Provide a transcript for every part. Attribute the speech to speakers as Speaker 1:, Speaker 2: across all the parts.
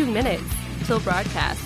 Speaker 1: 2 minutes till broadcast.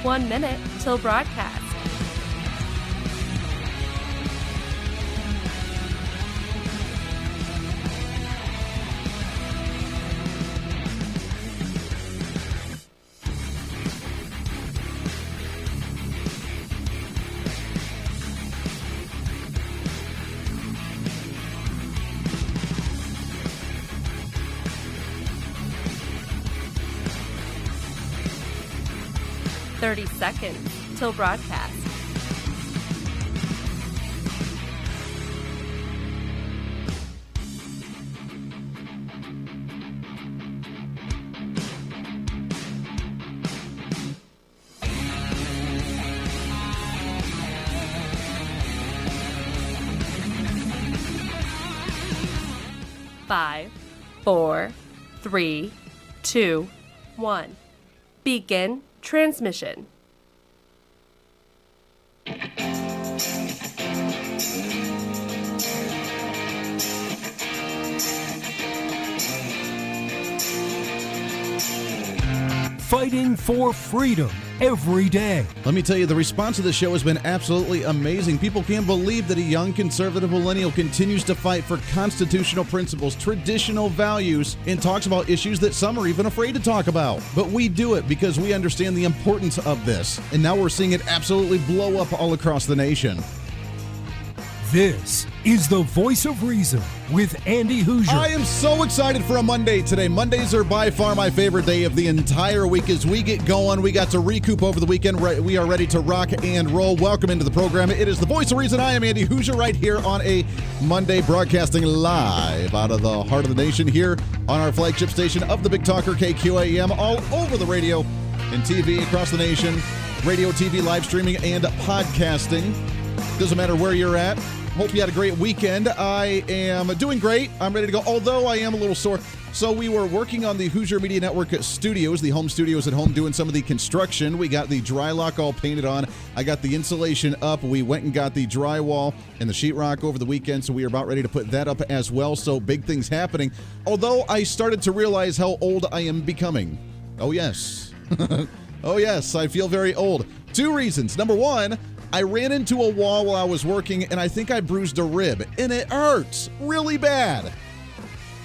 Speaker 1: One minute till broadcast. Thirty seconds till broadcast. Five, 4, 3, 2, 1. Begin transmission.
Speaker 2: Fighting for freedom every day.
Speaker 3: Let me tell you, the response to the show has been absolutely amazing. People can't believe that a young conservative millennial continues to fight for constitutional principles, traditional values, and talks about issues that some are even afraid to talk about. But we do it because we understand the importance of this. And now we're seeing it absolutely blow up all across the nation.
Speaker 2: This is the Voice of Reason with Andy Hooser.
Speaker 3: I am so excited for a Monday today. Mondays are by far my favorite day of the entire week. As we get going, we got to recoup over the weekend. We are ready to rock and roll. Welcome into the program. It is the Voice of Reason. I am Andy Hooser right here on a Monday, broadcasting live out of the heart of the nation here on our flagship station of the Big Talker KQAM, all over the radio and TV across the nation. Radio, TV, live streaming, and podcasting. Doesn't matter where you're at. Hope you had a great weekend. I am doing great. I'm ready to go, although I am a little sore. So we were working on the Hooser Media Network studios, the home studios at home, doing some of the construction. We got the dry lock all painted on. I got the insulation up. We went and got the drywall and the sheetrock over the weekend, so we are about ready to put that up as well. So big things happening. Although I started to realize how old I am becoming. Oh, yes. Oh, yes. I feel very old. 2 reasons. Number 1, I ran into a wall while I was working, and I think I bruised a rib, and it hurts really bad.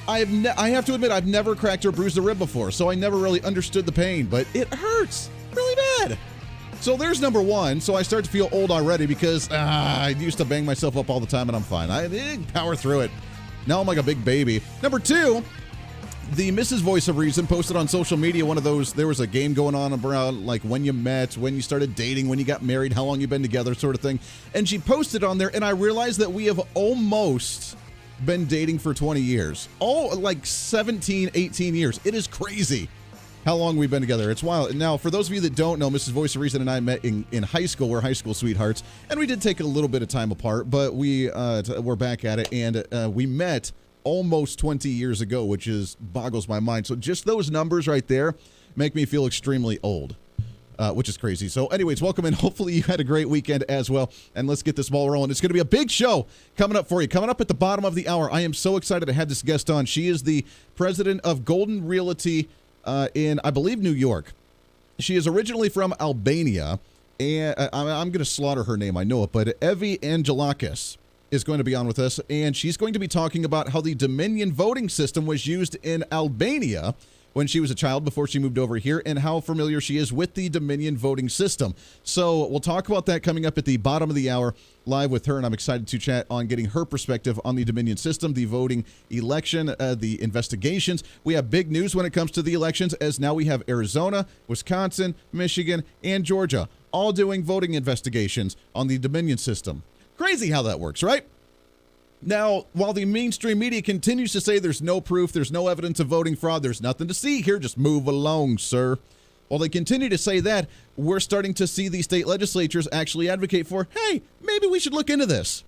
Speaker 3: I have to admit, I've never cracked or bruised a rib before, so I never really understood the pain, but it hurts really bad. So there's number 1. So I start to feel old already because I used to bang myself up all the time, and I'm fine. I power through it. Now I'm like a big baby. Number 2, the Mrs. Voice of Reason posted on social media one of those, there was a game going on around like when you met, when you started dating, when you got married, how long you've been together sort of thing. And she posted on there, and I realized that we have almost been dating for 20 years. Oh, like 17, 18 years. It is crazy how long we've been together. It's wild. Now, for those of you that don't know, Mrs. Voice of Reason and I met in high school. We're high school sweethearts, and we did take a little bit of time apart, but we're back at it, and we met almost 20 years ago, which boggles my mind. So just those numbers right there make me feel extremely old, which is crazy. So anyways, welcome in. Hopefully you had a great weekend as well. And let's get this ball rolling. It's going to be a big show coming up for you. Coming up at the bottom of the hour, I am so excited to have this guest on. She is the president of Golden Realty in, I believe, New York. She is originally from Albania, and I'm going to slaughter her name. I know it, but Evi Angelakis is going to be on with us, and she's going to be talking about how the Dominion voting system was used in Albania when she was a child before she moved over here and how familiar she is with the Dominion voting system. So we'll talk about that coming up at the bottom of the hour live with her, and I'm excited to chat on getting her perspective on the Dominion system, the voting election, the investigations. We have big news when it comes to the elections, as now we have Arizona, Wisconsin, Michigan, and Georgia all doing voting investigations on the Dominion system. Crazy how that works, right? Now, while the mainstream media continues to say there's no proof, there's no evidence of voting fraud, there's nothing to see here, just move along, sir. While they continue to say that, we're starting to see the state legislatures actually advocate for, hey, maybe we should look into this,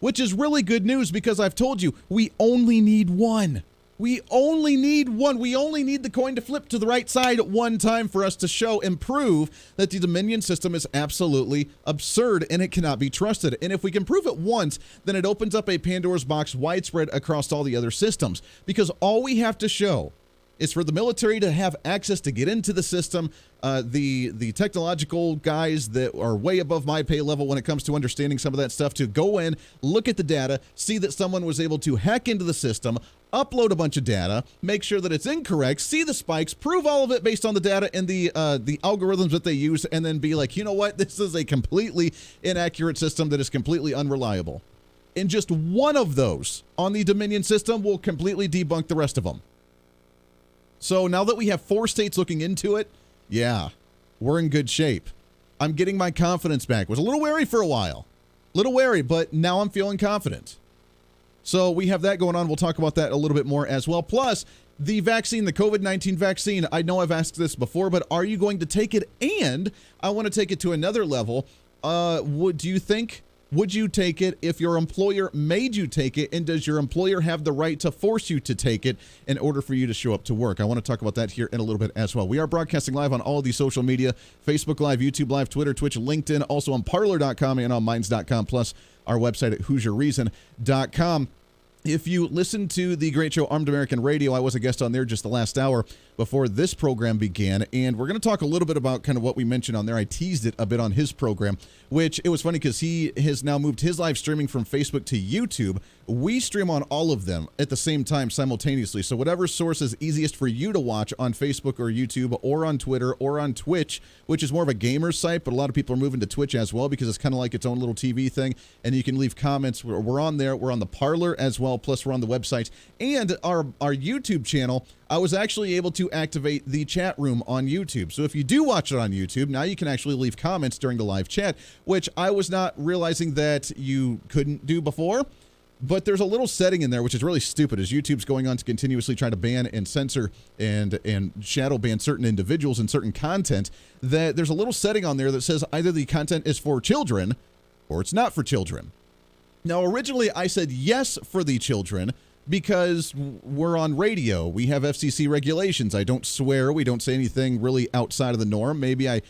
Speaker 3: which is really good news because I've told you, we only need one. We only need one. We only need the coin to flip to the right side at one time for us to show and prove that the Dominion system is absolutely absurd and it cannot be trusted. And if we can prove it once, then it opens up a Pandora's box widespread across all the other systems. Because all we have to show is for the military to have access to get into the system. The technological guys that are way above my pay level when it comes to understanding some of that stuff, to go in, look at the data, see that someone was able to hack into the system, upload a bunch of data, make sure that it's incorrect, see the spikes, prove all of it based on the data and the algorithms that they use, and then be like, you know what, this is a completely inaccurate system that is completely unreliable. And just one of those on the Dominion system will completely debunk the rest of them. So now that we have 4 states looking into it, yeah, we're in good shape. I'm getting my confidence back. Was a little wary for a while. Little wary, but now I'm feeling confident. So we have that going on. We'll talk about that a little bit more as well. Plus, the vaccine, the COVID-19 vaccine, I know I've asked this before, but are you going to take it? And I want to take it to another level. Would you take it if your employer made you take it? And does your employer have the right to force you to take it in order for you to show up to work? I want to talk about that here in a little bit as well. We are broadcasting live on all of the social media, Facebook Live, YouTube Live, Twitter, Twitch, LinkedIn, also on Parler.com and on Minds.com, plus our website at HooserReason.com. If you listen to the great show Armed American Radio, I was a guest on there just the last hour before this program began, and we're going to talk a little bit about kind of what we mentioned on there. I teased it a bit on his program, which it was funny because he has now moved his live streaming from Facebook to YouTube. We stream on all of them at the same time simultaneously, so whatever source is easiest for you to watch on Facebook or YouTube or on Twitter or on Twitch, which is more of a gamer site, but a lot of people are moving to Twitch as well because it's kind of like its own little TV thing, and you can leave comments. We're on there. We're on the Parler as well, plus we're on the website. And our YouTube channel, I was actually able to activate the chat room on YouTube. So if you do watch it on YouTube, now you can actually leave comments during the live chat, which I was not realizing that you couldn't do before. But there's a little setting in there, which is really stupid, as YouTube's going on to continuously try to ban and censor and shadow ban certain individuals and certain content, that there's a little setting on there that says either the content is for children or it's not for children. Now, originally I said yes for the children because we're on radio. We have FCC regulations. I don't swear. We don't say anything really outside of the norm. Maybe I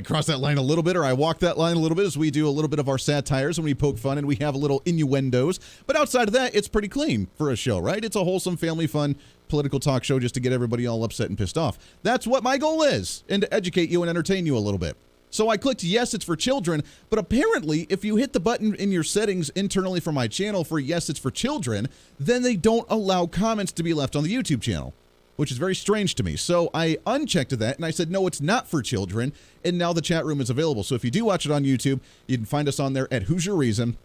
Speaker 3: cross that line a little bit, or I walk that line a little bit, as we do a little bit of our satires and we poke fun and we have a little innuendos. But outside of that, it's pretty clean for a show, right? It's a wholesome, family fun, political talk show just to get everybody all upset and pissed off. That's what my goal is, and to educate you and entertain you a little bit. So I clicked yes, it's for children, but apparently if you hit the button in your settings internally for my channel for yes, it's for children, then they don't allow comments to be left on the YouTube channel, which is very strange to me. So I unchecked that and I said, no, it's not for children. And now the chat room is available. So if you do watch it on YouTube, you can find us on there at Hooser Reason.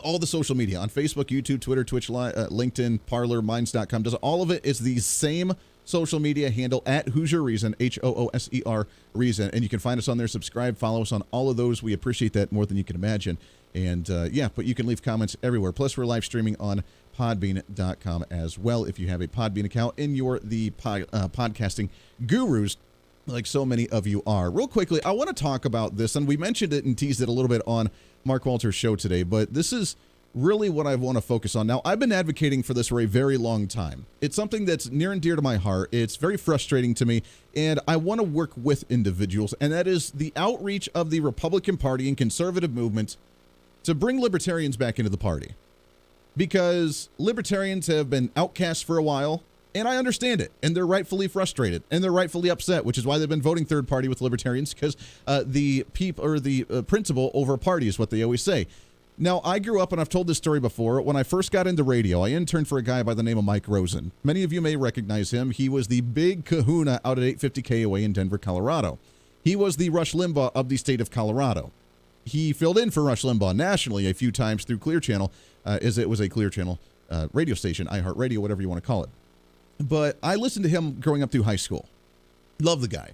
Speaker 3: All the social media on Facebook, YouTube, Twitter, Twitch, LinkedIn, Parler, Minds.com. All of it is the same social media handle at Hooser Reason, Hooser Reason. And you can find us on there, subscribe, follow us on all of those. We appreciate that more than you can imagine. And but you can leave comments everywhere. Plus, we're live streaming on Podbean.com as well if you have a Podbean account and you're the podcasting gurus like so many of you are. Real quickly, I want to talk about this, and we mentioned it and teased it a little bit on Mark Walter's show today, but this is really what I want to focus on. Now, I've been advocating for this for a very long time. It's something that's near and dear to my heart. It's very frustrating to me, and I want to work with individuals, and that is the outreach of the Republican Party and conservative movement to bring libertarians back into the party. Because libertarians have been outcast for a while, and I understand it, and they're rightfully frustrated, and they're rightfully upset, which is why they've been voting third party with libertarians, because the principle over party is what they always say. Now, I grew up, and I've told this story before, when I first got into radio, I interned for a guy by the name of Mike Rosen. Many of you may recognize him. He was the big kahuna out at 850 KOA in Denver, Colorado. He was the Rush Limbaugh of the state of Colorado. He filled in for Rush Limbaugh nationally a few times through Clear Channel, as it was a Clear Channel radio station, iHeartRadio, whatever you want to call it. But I listened to him growing up through high school. Love the guy.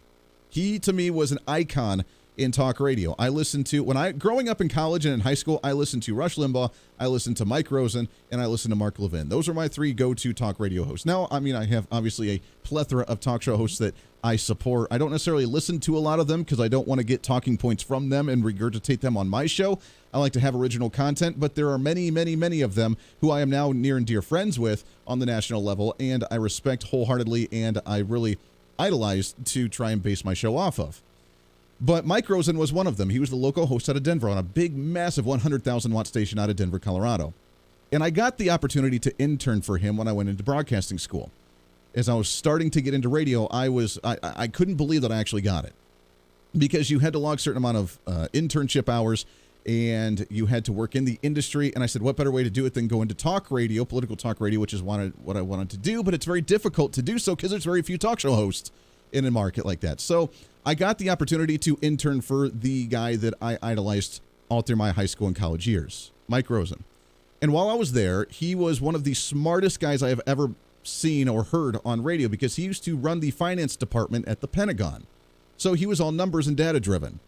Speaker 3: He, to me, was an icon in talk radio. I listened to, growing up in college and in high school, I listened to Rush Limbaugh, I listened to Mike Rosen, and I listened to Mark Levin. Those are my three go-to talk radio hosts. Now, I mean, I have obviously a plethora of talk show hosts that I support. I don't necessarily listen to a lot of them because I don't want to get talking points from them and regurgitate them on my show. I like to have original content, but there are many, many, many of them who I am now near and dear friends with on the national level, and I respect wholeheartedly, and I really idolize to try and base my show off of. But Mike Rosen was one of them. He was the local host out of Denver on a big, massive 100,000-watt station out of Denver, Colorado. And I got the opportunity to intern for him when I went into broadcasting school. As I was starting to get into radio, I couldn't believe that I actually got it. Because you had to log a certain amount of internship hours, and you had to work in the industry. And I said, what better way to do it than go into talk radio, political talk radio, which is what I wanted to do. But it's very difficult to do so because there's very few talk show hosts in a market like that. So I got the opportunity to intern for the guy that I idolized all through my high school and college years, Mike Rosen. And while I was there, he was one of the smartest guys I have ever seen or heard on radio because he used to run the finance department at the Pentagon. So he was all numbers and data driven.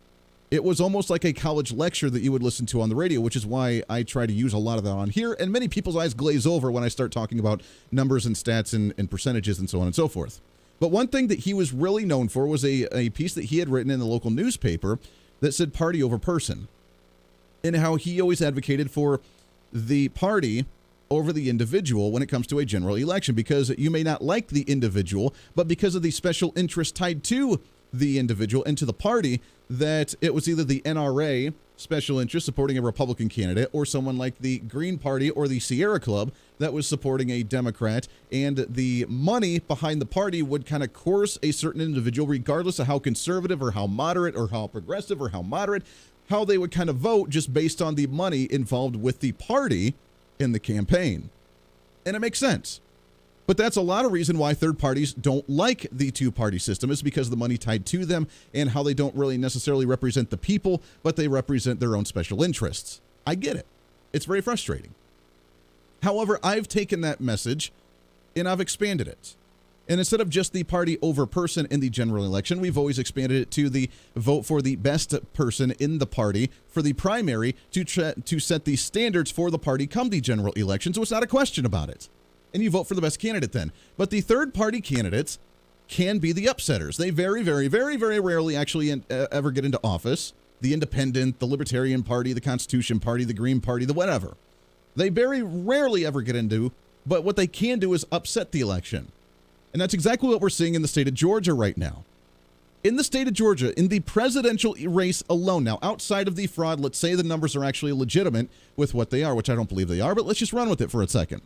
Speaker 3: It was almost like a college lecture that you would listen to on the radio, which is why I try to use a lot of that on here. And many people's eyes glaze over when I start talking about numbers and stats and percentages and so on and so forth. But one thing that he was really known for was a piece that he had written in the local newspaper that said party over person, and how he always advocated for the party over the individual when it comes to a general election, because you may not like the individual, but because of the special interest tied to the individual and to the party, that it was either the NRA special interest supporting a Republican candidate or someone like the Green Party or the Sierra Club that was supporting a Democrat, and the money behind the party would kind of coerce a certain individual regardless of how conservative or how moderate or how progressive or how moderate, how they would kind of vote just based on the money involved with the party in the campaign. And it makes sense. But that's a lot of reason why third parties don't like the two-party system, is because of the money tied to them and how they don't really necessarily represent the people, but they represent their own special interests. I get it. It's very frustrating. However, I've taken that message and I've expanded it. And instead of just the party over person in the general election, we've always expanded it to the vote for the best person in the party for the primary to set the standards for the party come the general election. So it's not a question about it. And you vote for the best candidate then. But the third-party candidates can be the upsetters. They very, very, very, very rarely actually ever get into office. The Independent, the Libertarian Party, the Constitution Party, the Green Party, the whatever. They very rarely ever get into, but what they can do is upset the election. And that's exactly what we're seeing in the state of Georgia right now. In the state of Georgia, in the presidential race alone, now outside of the fraud, let's say the numbers are actually legitimate with what they are, which I don't believe they are, but let's just run with it for a second.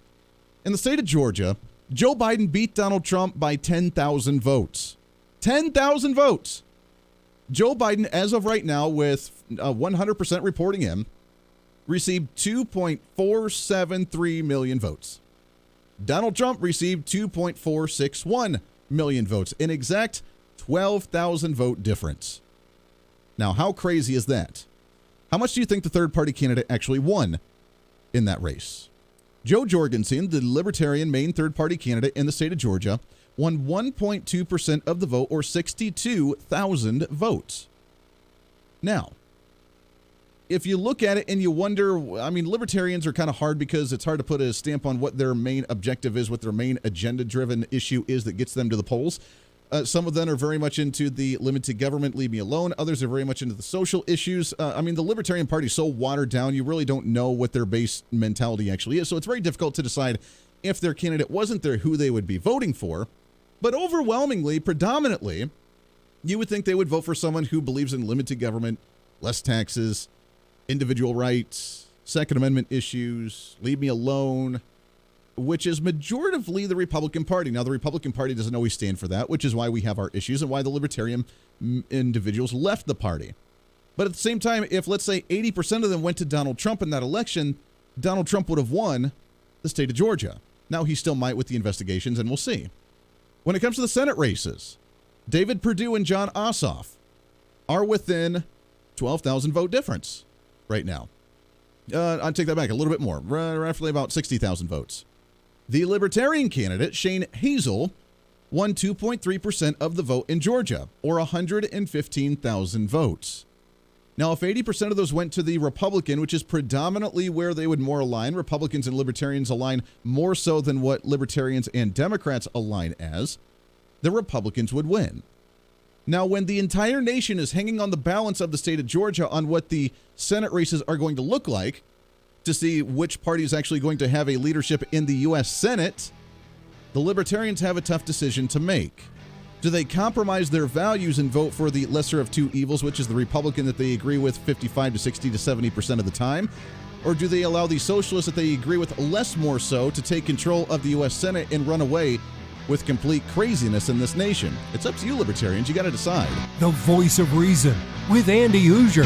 Speaker 3: In the state of Georgia, Joe Biden beat Donald Trump by 10,000 votes. 10,000 votes. Joe Biden, as of right now, with 100% reporting in, received 2.473 million votes. Donald Trump received 2.461 million votes, an exact 12,000 vote difference. Now, how crazy is that? How much do you think the third-party candidate actually won in that race? Joe Jorgensen, the Libertarian main third-party candidate in the state of Georgia, won 1.2% of the vote, or 62,000 votes. Now, if you look at it and you wonder, I mean, libertarians are kind of hard because it's hard to put a stamp on what their main objective is, what their main agenda-driven issue is that gets them to the polls. Some of them are very much into the limited government, leave me alone. Others are very much into the social issues. I mean, the Libertarian Party is so watered down, you really don't know what their base mentality actually is. So it's very difficult to decide if their candidate wasn't there, who they would be voting for. But overwhelmingly, predominantly, you would think they would vote for someone who believes in limited government, less taxes, individual rights, Second Amendment issues, leave me alone, which is majoritively the Republican Party. Now, the Republican Party doesn't always stand for that, which is why we have our issues and why the Libertarian individuals left the party. But at the same time, if let's say 80% of them went to Donald Trump in that election, Donald Trump would have won the state of Georgia. Now, he still might with the investigations, and we'll see. When it comes to the Senate races, David Perdue and John Ossoff are within 12,000 vote difference right now. I'll take that back a little bit more, roughly about 60,000 votes. The Libertarian candidate, Shane Hazel, won 2.3% of the vote in Georgia, or 115,000 votes. Now, if 80% of those went to the Republican, which is predominantly where they would more align, Republicans and Libertarians align more so than what Libertarians and Democrats align as, the Republicans would win. Now, when the entire nation is hanging on the balance of the state of Georgia on what the Senate races are going to look like to see which party is actually going to have a leadership in the U.S. Senate, the Libertarians have a tough decision to make. Do they compromise their values and vote for the lesser of two evils, which is the Republican that they agree with 55 to 60 to 70% of the time? Or do they allow the socialists that they agree with less more so to take control of the U.S. Senate and run away with complete craziness in this nation? It's up to you, Libertarians. You got to decide.
Speaker 2: The Voice of Reason with Andy Hooser.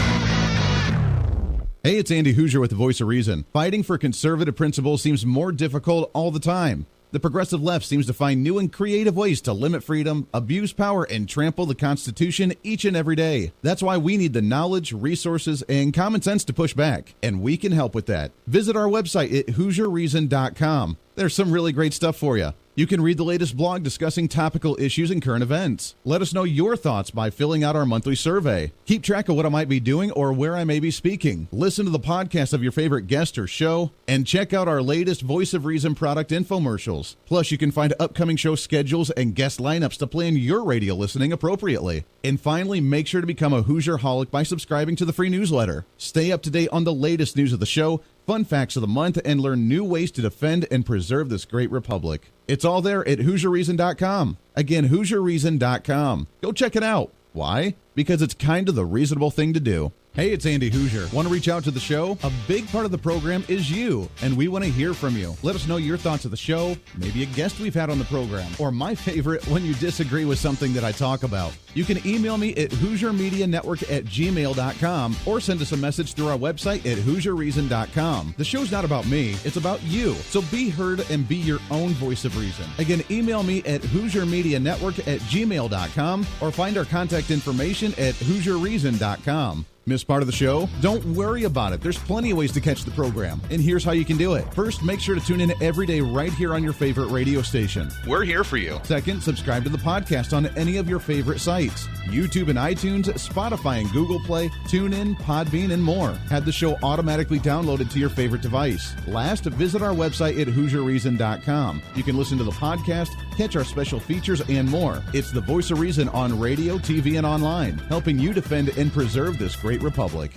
Speaker 3: Hey, it's Andy Hooser with the Voice of Reason. Fighting for conservative principles seems more difficult all the time. The progressive left seems to find new and creative ways to limit freedom, abuse power, and trample the Constitution each and every day. That's why we need the knowledge, resources, and common sense to push back, and we can help with that. Visit our website at HooserReason.com. There's some really great stuff for you. You can read the latest blog discussing topical issues and current events. Let us know your thoughts by filling out our monthly survey. Keep track of what I might be doing or where I may be speaking. Listen to the podcast of your favorite guest or show, and check out our latest Voice of Reason product infomercials. Plus, you can find upcoming show schedules and guest lineups to plan your radio listening appropriately. And finally, make sure to become a Hoosier-holic by subscribing to the free newsletter. Stay up to date on the latest news of the show, fun facts of the month, and learn new ways to defend and preserve this great republic. It's all there at HooserReason.com. Again, HooserReason.com. Go check it out. Why? Because it's kind of the reasonable thing to do. Hey, it's Andy Hooser. Want to reach out to the show? A big part of the program is you, and we want to hear from you. Let us know your thoughts of the show, maybe a guest we've had on the program, or my favorite, when you disagree with something that I talk about. You can email me at HooserMediaNetwork@gmail.com or send us a message through our website at HooserReason.com. The show's not about me, it's about you. So be heard and be your own voice of reason. Again, email me at HooserMediaNetwork@gmail.com or find our contact information at HooserReason.com. Miss part of the show? Don't worry about it. There's plenty of ways to catch the program, and here's how you can do it. First, make sure to tune in every day right here on your favorite radio station. We're here for you. Second, subscribe to the podcast on any of your favorite sites. YouTube and iTunes, Spotify and Google Play, TuneIn, Podbean, and more. Have the show automatically downloaded to your favorite device. Last, visit our website at HooserReason.com. You can listen to the podcast, catch our special features, and more. It's the Voice of Reason on radio, TV, and online, helping you defend and preserve this great republic.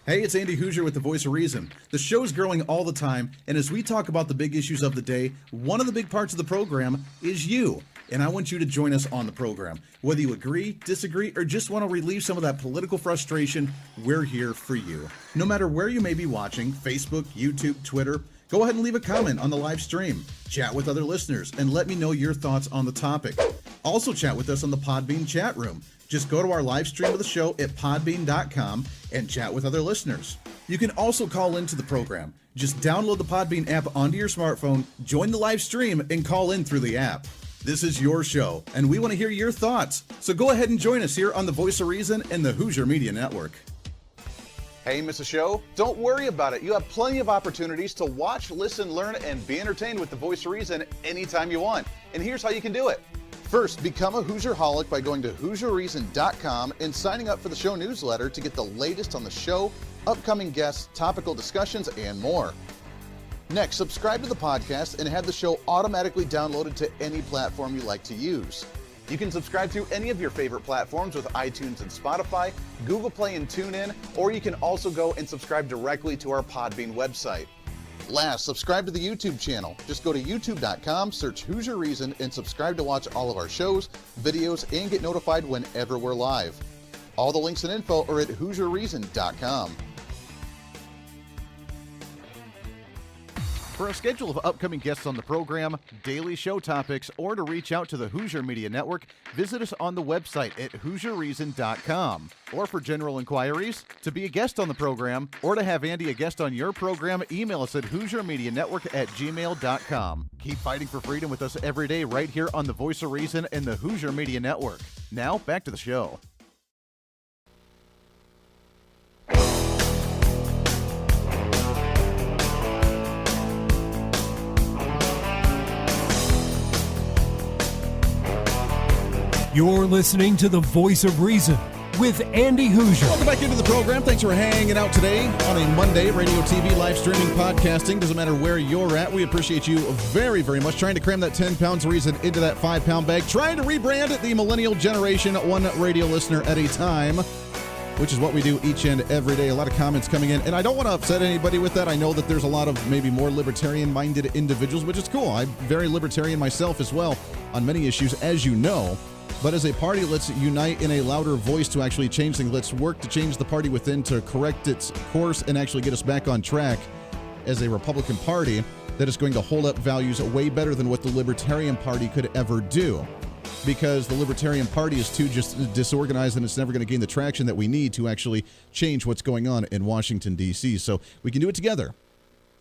Speaker 3: Hey, it's Andy Hooser with the Voice of Reason. The show's growing all the time, and as we talk about the big issues of the day, one of the big parts of the program is you. And I want you to join us on the program. Whether you agree, disagree, or just want to relieve some of that political frustration, we're here for you. No matter where you may be watching, Facebook, YouTube, Twitter, go ahead and leave a comment on the live stream. Chat with other listeners and let me know your thoughts on the topic. Also chat with us on the Podbean chat room. Just go to our live stream of the show at podbean.com and chat with other listeners. You can also call into the program. Just download the Podbean app onto your smartphone, join the live stream, and call in through the app. This is your show, and we want to hear your thoughts. So go ahead and join us here on the Voice of Reason and the Hooser Media Network. Hey, miss a show? Don't worry about it. You have plenty of opportunities to watch, listen, learn, and be entertained with the Voice of Reason anytime you want. And here's how you can do it. First, become a Hoosier-holic by going to HooserReason.com and signing up for the show newsletter to get the latest on the show, upcoming guests, topical discussions, and more. Next, subscribe to the podcast and have the show automatically downloaded to any platform you like to use. You can subscribe through any of your favorite platforms with iTunes and Spotify, Google Play and TuneIn, or you can also go and subscribe directly to our Podbean website. Last, subscribe to the YouTube channel. Just go to youtube.com, search Hooser Reason, and subscribe to watch all of our shows, videos, and get notified whenever we're live. All the links and info are at HooserReason.com. For a schedule of upcoming guests on the program, daily show topics, or to reach out to the Hooser Media Network, visit us on the website at HooserReason.com. Or for general inquiries, to be a guest on the program, or to have Andy a guest on your program, email us at HooserMediaNetwork@gmail.com. Keep fighting for freedom with us every day right here on the Voice of Reason and the Hooser Media Network. Now, back to the show.
Speaker 2: You're listening to the Voice of Reason with Andy Hooser.
Speaker 3: Welcome back into the program. Thanks for hanging out today on a Monday. Radio, TV, live streaming, podcasting. Doesn't matter where you're at. We appreciate you very, very much. Trying to cram that 10 pounds of reason into that 5-pound bag. Trying to rebrand it the millennial generation, one radio listener at a time, which is what we do each and every day. A lot of comments coming in, and I don't want to upset anybody with that. I know that there's a lot of maybe more libertarian-minded individuals, which is cool. I'm very libertarian myself as well on many issues, as you know. But as a party, let's unite in a louder voice to actually change things. Let's work to change the party within to correct its course and actually get us back on track as a Republican Party that is going to hold up values way better than what the Libertarian Party could ever do. Because the Libertarian Party is too just disorganized, and it's never going to gain the traction that we need to actually change what's going on in Washington, D.C. So we can do it together.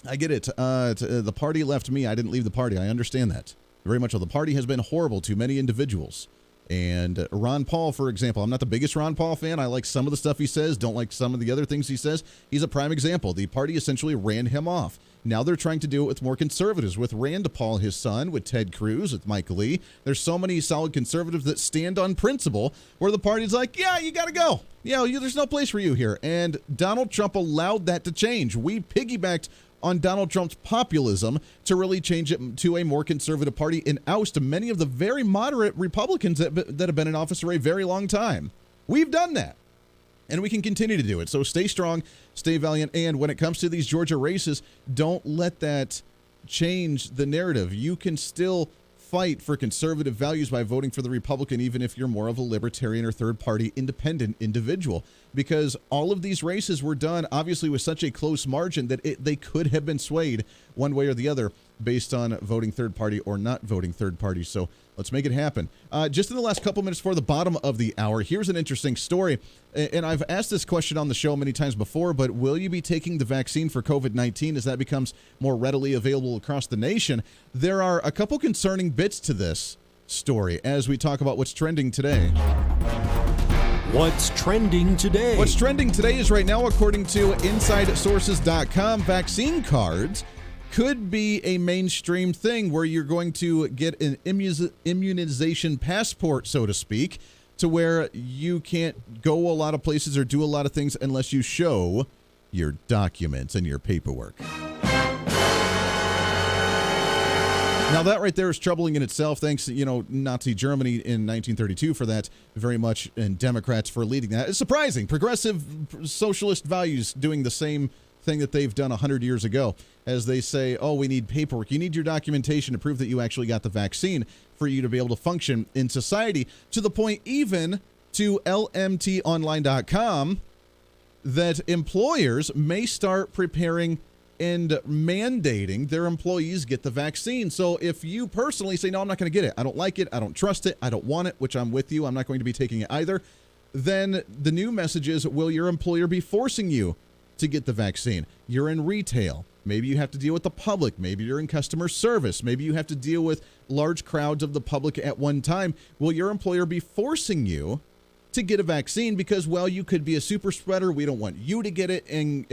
Speaker 3: I get it. The party left me. I didn't leave the party. I understand that very much. The party has been horrible to many individuals. And Ron Paul, for example, I'm not the biggest Ron Paul fan. I like some of the stuff he says, don't like some of the other things he says. He's a prime example. The party essentially ran him off. Now they're trying to do it with more conservatives, with Rand Paul, his son, with Ted Cruz, with Mike Lee. There's so many solid conservatives that stand on principle where the party's like, yeah, you got to go. Yeah, there's no place for you here. And Donald Trump allowed that to change. We piggybacked on Donald Trump's populism to really change it to a more conservative party and oust many of the very moderate Republicans that have been in office for a very long time. We've done that, and we can continue to do it. So stay strong, stay valiant, and when it comes to these Georgia races, don't let that change the narrative. You can still fight for conservative values by voting for the Republican, even if you're more of a libertarian or third-party independent individual, because all of these races were done, obviously, with such a close margin that they could have been swayed one way or the other based on voting third-party or not voting third-party. So let's make it happen. Just in the last couple minutes before the bottom of the hour, here's an interesting story. And I've asked this question on the show many times before, but will you be taking the vaccine for COVID-19 as that becomes more readily available across the nation? There are a couple concerning bits to this story as we talk about what's trending today.
Speaker 2: What's trending today?
Speaker 3: What's trending today is right now, according to InsideSources.com, vaccine cards could be a mainstream thing where you're going to get an immunization passport, so to speak, to where you can't go a lot of places or do a lot of things unless you show your documents and your paperwork. Now, that right there is troubling in itself. Thanks, Nazi Germany in 1932 for that very much, and Democrats for leading that. It's surprising. Progressive socialist values doing the same thing that they've done 100 years ago, as they say, oh, we need paperwork. You need your documentation to prove that you actually got the vaccine for you to be able to function in society, to the point even to lmtonline.com that employers may start preparing and mandating their employees get the vaccine. So if you personally say, no, I'm not going to get it, I don't like it, I don't trust it, I don't want it, which I'm with you, I'm not going to be taking it either, then the new message is, will your employer be forcing you to get the vaccine? You're in retail. Maybe you have to deal with the public. Maybe you're in customer service. Maybe you have to deal with large crowds of the public at one time. Will your employer be forcing you to get a vaccine because, well, you could be a super spreader. We don't want you to get it and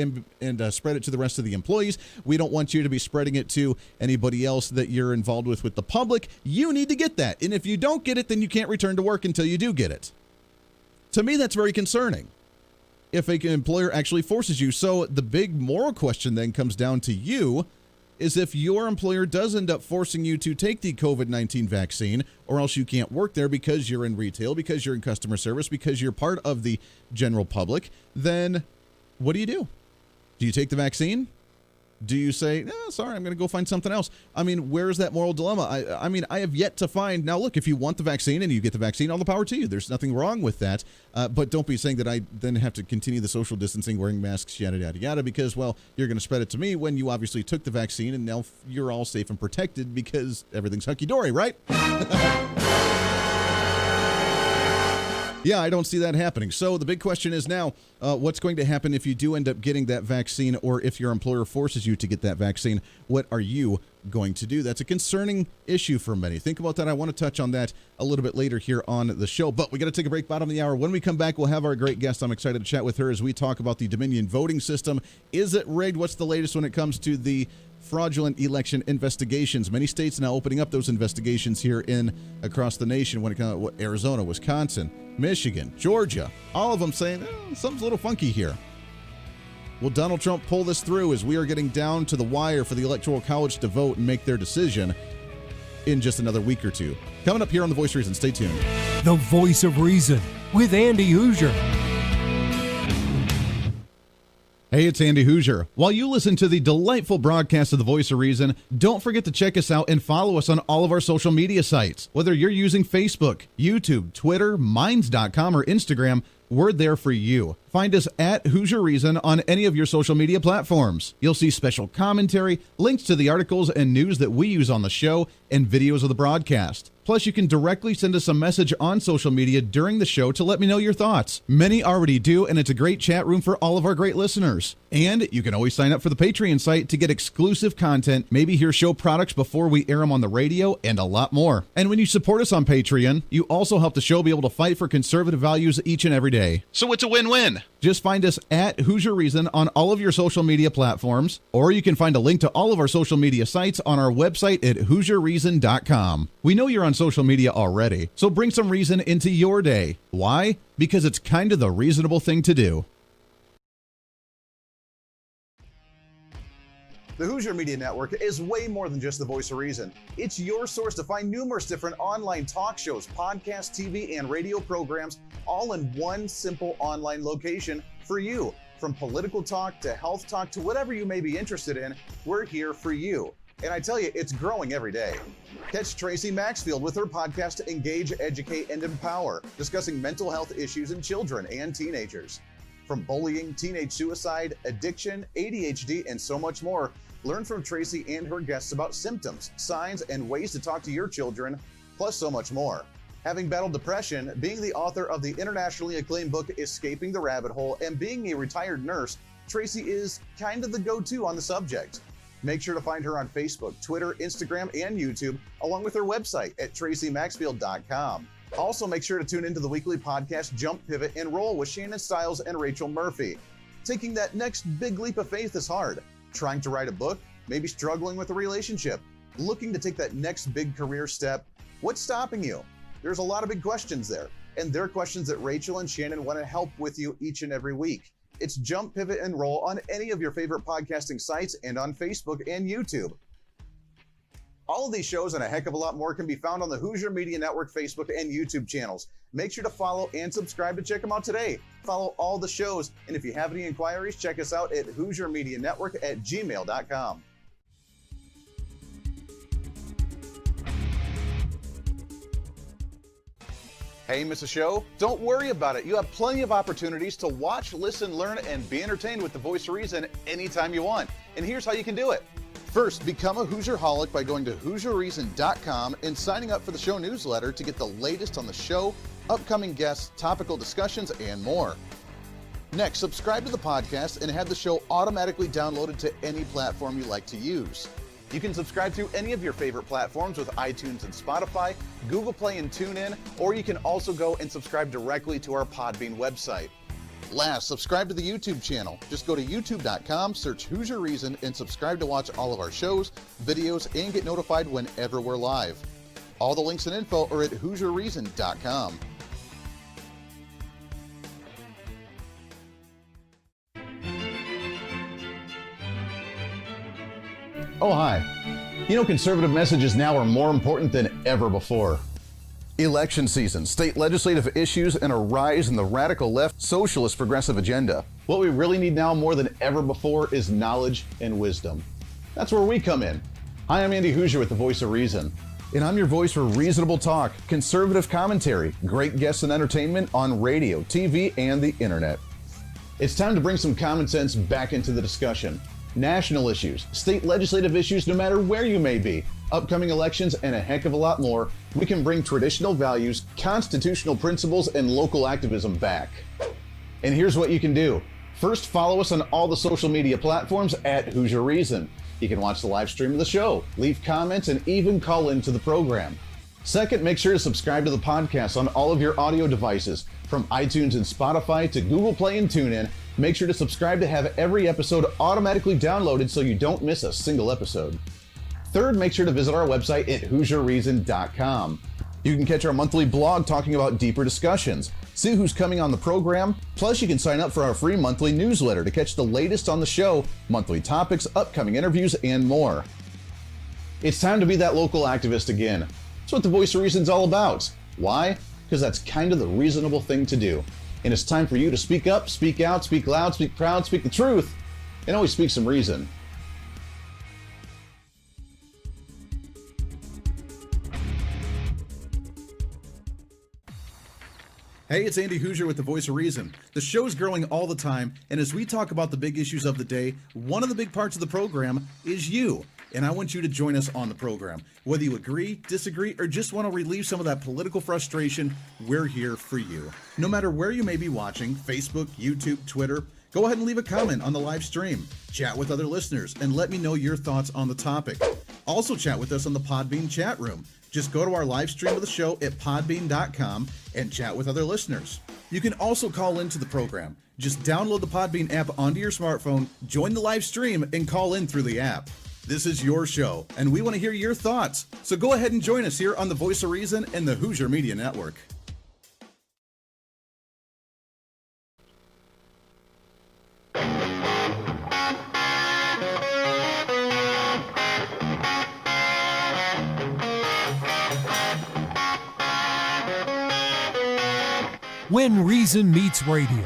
Speaker 3: spread it to the rest of the employees. We don't want you to be spreading it to anybody else that you're involved with the public. You need to get that. And if you don't get it, then you can't return to work until you do get it. To me, that's very concerning if an employer actually forces you. So the big moral question then comes down to you, is if your employer does end up forcing you to take the COVID-19 vaccine, or else you can't work there because you're in retail, because you're in customer service, because you're part of the general public, then what do? Do you take the vaccine? Do you say, sorry, I'm going to go find something else? I mean, where's that moral dilemma? I mean, I have yet to find. Now, look, if you want the vaccine and you get the vaccine, all the power to you. There's nothing wrong with that. But don't be saying that I then have to continue the social distancing, wearing masks, yada, yada, yada, because, well, you're going to spread it to me when you obviously took the vaccine and now you're all safe and protected because everything's hunky-dory, right? Yeah, I don't see that happening. So the big question is now, what's going to happen if you do end up getting that vaccine, or if your employer forces you to get that vaccine? What are you going to do? That's a concerning issue for many. Think about that. I want to touch on that a little bit later here on the show, but we got to take a break bottom of the hour. When we come back, we'll have our great guest. I'm excited to chat with her as we talk about the Dominion voting system. Is it rigged? What's the latest when it comes to the fraudulent election investigations? Many states now opening up those investigations here across the nation when it comes to Arizona, Wisconsin, Michigan, Georgia, all of them saying something's a little funky here. Will Donald Trump pull this through as we are getting down to the wire for the Electoral College to vote and make their decision in just another week or two? Coming up here on The Voice of Reason. Stay tuned.
Speaker 2: The Voice of Reason with Andy Hooser.
Speaker 3: Hey, it's Andy Hooser. While you listen to the delightful broadcast of The Voice of Reason, don't forget to check us out and follow us on all of our social media sites. Whether you're using Facebook, YouTube, Twitter, Minds.com, or Instagram, we're there for you. Find us at Hooser Reason on any of your social media platforms. You'll see special commentary, links to the articles and news that we use on the show, and videos of the broadcast. Plus, you can directly send us a message on social media during the show to let me know your thoughts. Many already do, and it's a great chat room for all of our great listeners. And you can always sign up for the Patreon site to get exclusive content, maybe hear show products before we air them on the radio, and a lot more. And when you support us on Patreon, you also help the show be able to fight for conservative values each and every day. So it's a win-win. Just find us at Hooser Reason on all of your social media platforms, or you can find a link to all of our social media sites on our website at HooserReason.com. We know you're on social media already, so bring some reason into your day. Why? Because it's kind of the reasonable thing to do.
Speaker 4: The Hooser Media Network is way more than just the voice of reason. It's your source to find numerous different online talk shows, podcasts, TV, and radio programs, all in one simple online location for you. From political talk to health talk to whatever you may be interested in, we're here for you. And I tell you, it's growing every day. Catch Tracy Maxfield with her podcast Engage, Educate, and Empower, discussing mental health issues in children and teenagers. From bullying, teenage suicide, addiction, ADHD, and so much more, learn from Tracy and her guests about symptoms, signs, and ways to talk to your children, plus so much more. Having battled depression, being the author of the internationally acclaimed book Escaping the Rabbit Hole, and being a retired nurse, Tracy is kind of the go-to on the subject. Make sure to find her on Facebook, Twitter, Instagram, and YouTube, along with her website at tracymaxfield.com. Also, make sure to tune into the weekly podcast Jump, Pivot, and Roll with Shannon Stiles and Rachel Murphy. Taking that next big leap of faith is hard. Trying to write a book, maybe struggling with a relationship, looking to take that next big career step. What's stopping you? There's a lot of big questions there, and they're questions that Rachel and Shannon want to help with you each and every week. It's Jump, Pivot, and Roll on any of your favorite podcasting sites and on Facebook and YouTube. All of these shows and a heck of a lot more can be found on the Hooser Media Network Facebook and YouTube channels. Make sure to follow and subscribe to check them out today. Follow all the shows, and if you have any inquiries, check us out at HooserMediaNetwork@gmail.com. Hey, miss a show? Don't worry about it. You have plenty of opportunities to watch, listen, learn, and be entertained with The Voice of Reason anytime you want. And here's how you can do it. First, become a Hooserholic by going to HooserReason.com and signing up for the show newsletter to get the latest on the show, upcoming guests, topical discussions, and more. Next, subscribe to the podcast and have the show automatically downloaded to any platform you like to use. You can subscribe through any of your favorite platforms with iTunes and Spotify, Google Play and TuneIn, or you can also go and subscribe directly to our Podbean website. Last, subscribe to the YouTube channel. Just go to youtube.com, search Hooser Reason, and subscribe to watch all of our shows, videos, and get notified whenever we're live. All the links and info are at HooserReason.com. Oh, hi. You know, conservative messages now are more important than ever before. Election season, state legislative issues, and a rise in the radical left socialist progressive agenda. What we really need now more than ever before is knowledge and wisdom. That's where we come in. Hi, I'm Andy Hooser with the Voice of Reason. And I'm your voice for reasonable talk, conservative commentary, great guests and entertainment on radio, TV, and the internet. It's time to bring some common sense back into the discussion. National issues, state legislative issues, no matter where you may be, upcoming elections, and a heck of a lot more, we can bring traditional values, constitutional principles, and local activism back. And here's what you can do. First, follow us on all the social media platforms at Hooser Reason. You can watch the live stream of the show, leave comments, and even call into the program. Second, make sure to subscribe to the podcast on all of your audio devices, from iTunes and Spotify to Google Play and TuneIn. Make sure to subscribe to have every episode automatically downloaded so you don't miss a single episode. Third, make sure to visit our website at HooserReason.com. You can catch our monthly blog talking about deeper discussions, see who's coming on the program, plus you can sign up for our free monthly newsletter to catch the latest on the show, monthly topics, upcoming interviews, and more. It's time to be that local activist again. That's what the Voice of Reason's all about. Why? Because that's kind of the reasonable thing to do. And it's time for you to speak up, speak out, speak loud, speak proud, speak the truth, and always speak some reason.
Speaker 3: Hey, it's Andy Hooser with the Voice of Reason. The show's growing all the time, and as we talk about the big issues of the day, one of the big parts of the program is you. And I want you to join us on the program. Whether you agree, disagree, or just want to relieve some of that political frustration, we're here for you. No matter where you may be watching, Facebook, YouTube, Twitter, go ahead and leave a comment on the live stream. Chat with other listeners and let me know your thoughts on the topic. Also chat with us on the Podbean chat room. Just go to our live stream of the show at podbean.com and chat with other listeners. You can also call into the program. Just download the Podbean app onto your smartphone, join the live stream, and call in through the app. This is your show, and we want to hear your thoughts. So go ahead and join us here on the Voice of Reason and the Hooser Media Network.
Speaker 2: When Reason Meets Radio.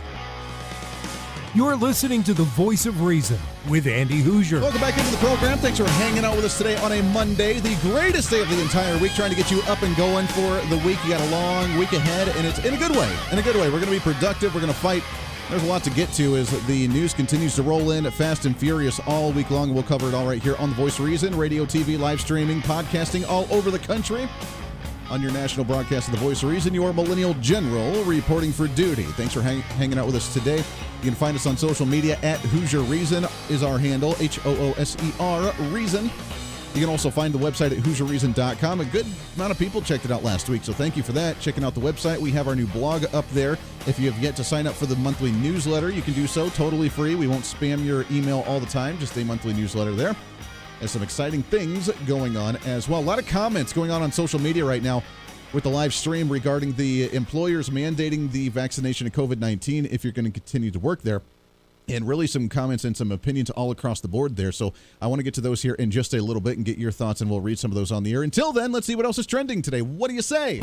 Speaker 2: You're listening to the Voice of Reason with Andy Hooser.
Speaker 3: Welcome back into the program. Thanks for hanging out with us today on a Monday, the greatest day of the entire week, trying to get you up and going for the week. You got a long week ahead, and it's in a good way. In a good way. We're going to be productive. We're going to fight. There's a lot to get to as the news continues to roll in fast and furious all week long. We'll cover it all right here on the Voice of Reason, radio, TV, live streaming, podcasting all over the country. On your national broadcast of the Voice of Reason, your millennial general reporting for duty. Thanks for hanging out with us today. You can find us on social media at Hooser Reason is our handle, Hooser Reason. You can also find the website at HooserReason.com. A good amount of people checked it out last week, so thank you for that. Checking out the website. We have our new blog up there. If you have yet to sign up for the monthly newsletter, you can do so totally free. We won't spam your email all the time, just a monthly newsletter there. There's some exciting things going on as well. A lot of comments going on social media right now with the live stream regarding the employers mandating the vaccination of COVID-19 if you're going to continue to work there. And really some comments and some opinions all across the board there. So I want to get to those here in just a little bit and get your thoughts, and we'll read some of those on the air. Until then, let's see what else is trending today. What do you say?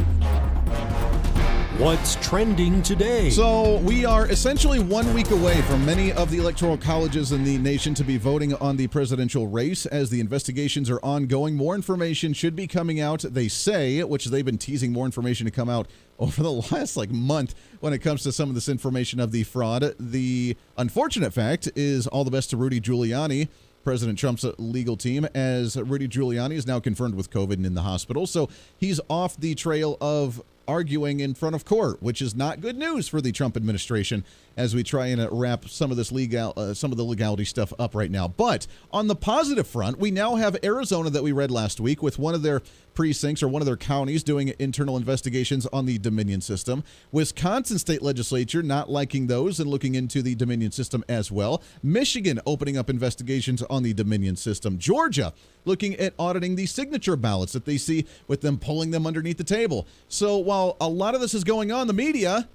Speaker 2: What's trending today?
Speaker 3: So we are essentially 1 week away from many of the electoral colleges in the nation to be voting on the presidential race. As the investigations are ongoing, more information should be coming out, they say, which they've been teasing more information to come out over the last month when it comes to some of this information of the fraud. The unfortunate fact is all the best to Rudy Giuliani, President Trump's legal team, as Rudy Giuliani is now confirmed with COVID and in the hospital. So he's off the trail of arguing in front of court, which is not good news for the Trump administration as we try and wrap some of this some of the legality stuff up right now. But on the positive front, we now have Arizona that we read last week with one of their precincts or one of their counties doing internal investigations on the Dominion system. Wisconsin state legislature not liking those and looking into the Dominion system as well. Michigan opening up investigations on the Dominion system. Georgia looking at auditing the signature ballots that they see with them pulling them underneath the table. So while a lot of this is going on, the media,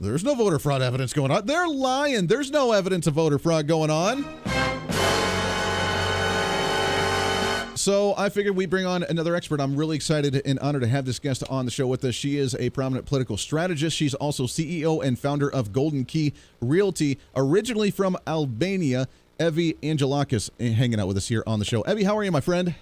Speaker 3: there's no voter fraud evidence going on. They're lying. There's no evidence of voter fraud going on. So I figured we'd bring on another expert. I'm really excited and honored to have this guest on the show with us. She is a prominent political strategist. She's also CEO and founder of Golden Key Realty, originally from Albania. Evi Angelakis hanging out with us here on the show. Evi, how are you, my friend?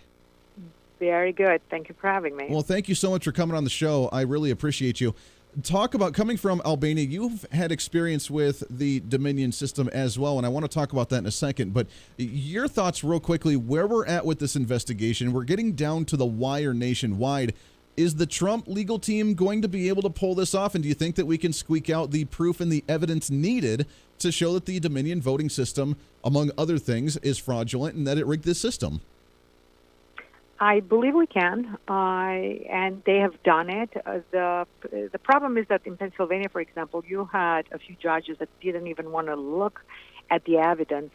Speaker 5: Very good. Thank you for having me.
Speaker 3: Well, thank you so much for coming on the show. I really appreciate you. Talk about coming from Albania. You've had experience with the Dominion system as well, and I want to talk about that in a second. But your thoughts real quickly, where we're at with this investigation. We're getting down to the wire nationwide. Is the Trump legal team going to be able to pull this off? And do you think that we can squeak out the proof and the evidence needed to show that the Dominion voting system, among other things, is fraudulent and that it rigged this system?
Speaker 5: I believe we can, and they have done it. The problem is that in Pennsylvania, for example, you had a few judges that didn't even want to look at the evidence,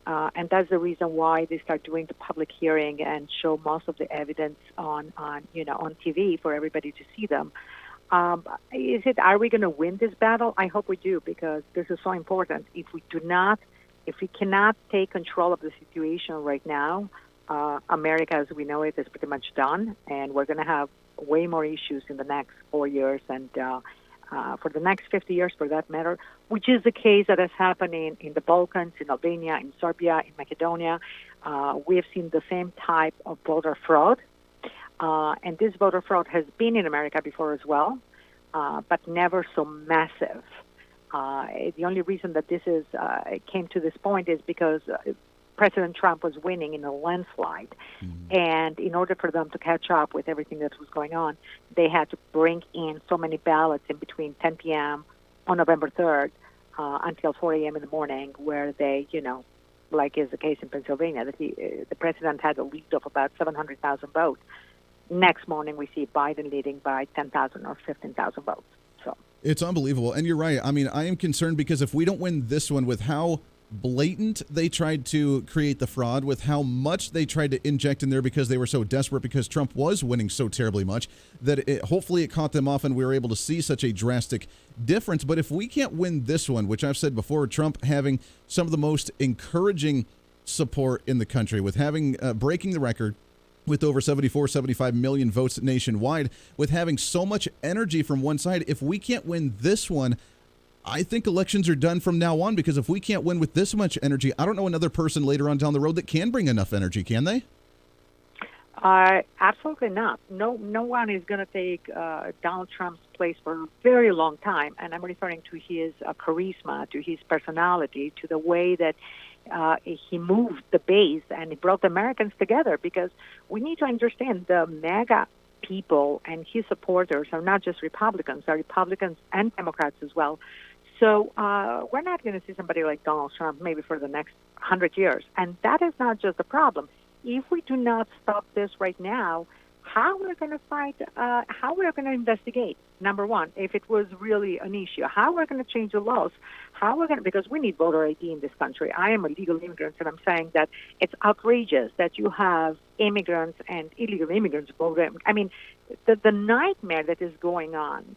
Speaker 5: and that's the reason why they start doing the public hearing and show most of the evidence on TV for everybody to see them. Are we going to win this battle? I hope we do, because this is so important. If we cannot take control of the situation right now, America, as we know it, is pretty much done, and we're going to have way more issues in the next 4 years and for the next 50 years, for that matter, which is the case that is happening in the Balkans, in Albania, in Serbia, in Macedonia. We have seen the same type of voter fraud, and this voter fraud has been in America before as well, but never so massive. The only reason that this came to this point is because President Trump was winning in a landslide. Mm-hmm. And in order for them to catch up with everything that was going on, they had to bring in so many ballots in between 10 p.m. on November 3rd until 4 a.m. in the morning, where they, like is the case in Pennsylvania, that the president had a lead of about 700,000 votes. Next morning, we see Biden leading by 10,000 or 15,000 votes. So
Speaker 3: it's unbelievable. And you're right. I mean, I am concerned because if we don't win this one, with how blatant they tried to create the fraud, with how much they tried to inject in there because they were so desperate because Trump was winning so terribly much, that hopefully it caught them off and we were able to see such a drastic difference. But if we can't win this one, which I've said before, Trump having some of the most encouraging support in the country, with having breaking the record with over 75 million votes nationwide, with having so much energy from one side, if we can't win this one, I think elections are done from now on, because if we can't win with this much energy, I don't know another person later on down the road that can bring enough energy, can they?
Speaker 5: Absolutely not. No one is going to take Donald Trump's place for a very long time, and I'm referring to his charisma, to his personality, to the way that he moved the base and he brought the Americans together, because we need to understand the MAGA people and his supporters are not just Republicans, are Republicans and Democrats as well. So we're not going to see somebody like Donald Trump maybe for the next 100 years. And that is not just the problem. If we do not stop this right now, how we're going to fight, how we're going to investigate, number one, if it was really an issue, how we're going to change the laws, how we're going to, because we need voter ID in this country. I am a legal immigrant, and I'm saying that it's outrageous that you have immigrants and illegal immigrants voting. I mean, the nightmare that is going on,